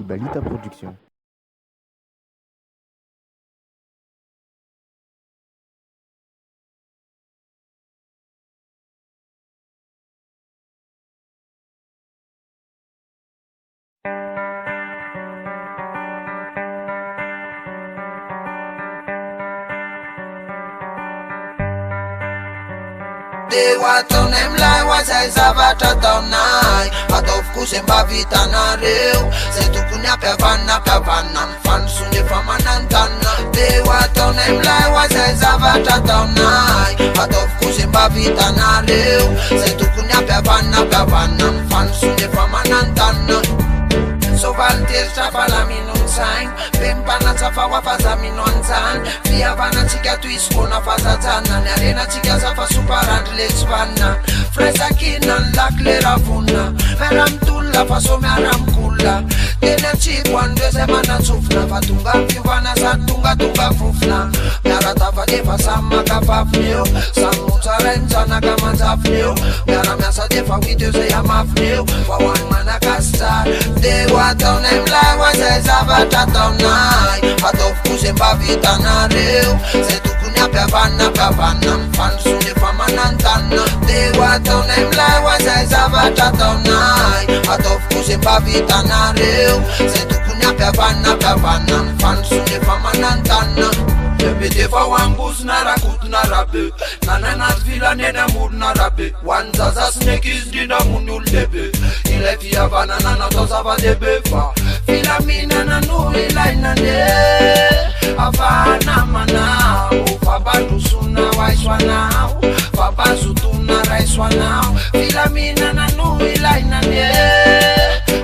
Balita Production. Dewato nemlay wasay zavatra taonay ataovoko zay mba vitanareo zay tokony ampiavanapyavanina amin'ny fandrosoana efa manantanina. Dewato nemlay wasay zavatra taonay ataovoko zay mba vitanareo zay tokony ampiavanapyavanina amin'ny fandrosoana efa manantanina. Sovaliteritra falaminonsaigny be mpanatsafa ho afazamino anjany fihavanatsika toy izy foana fazajana ny arenatsika zafa soparandry le tsy vanina fraisakina ny lakile ravonna miara-mitolona fa so miara-mikolona teny atsiko an'ireo zay manatsofina fa tonga fiovana sady tonga fofona miara-tavaka efa samy makafafiny eo samy motsaray mijanaka manjafiny eo miara-miasa defa hoity eo zay amafiny eo fa ho any manakasy tsara. Dewato nemlay wasay zavatra taonay ataovoko zay mba vitanareo zay tokony ampiavanapyavanina amin'ny fandrosoana efa manantanina. Dewato nemlay wasay zavatra taonay ataovoko zay mba vitanareo zay tokony ampiavanapyavanina amin'ny fandrosoana efa manantanina. Lebe defa ho ambosina rakotona rabe nananaty filaneny amorona rabe ho an'ny zaza sy ny ankizy indrindra mony olo lehibe ilay fihavanana natao zava-dehibe fa filaminana no ilainane afahana manao fampandrosona ho aisoanao fampazotona raisoanao filaminana no ilainane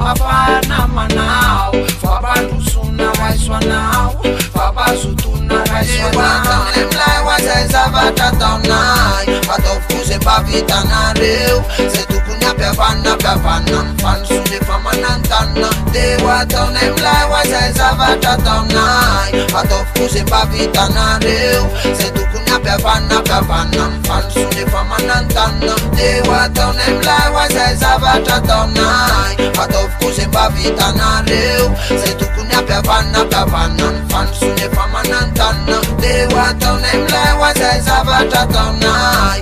afahana manao fampandrosona ho aisoanao fampazotona raisoanao. Dewato nemlay wasay zavatra taonay ataovoko zay mba vitanareo zay tokony ampiavanapyavanina amin'ny fandrosoana efa manantanina. Dewato nemlay wasay zavatra taonay ataovoko zay mba vitanareo zay tokony ampiavanapyavanina amin'ny fandrosoana efa manantanina. Dewato nemlay wasay zavatra taonay ataovoko zay mba vitanareo zay tokony ampiavanapyavanina amin'ny fandrosoana efa manantanina. Dewato nemlay wasay zavatra taonay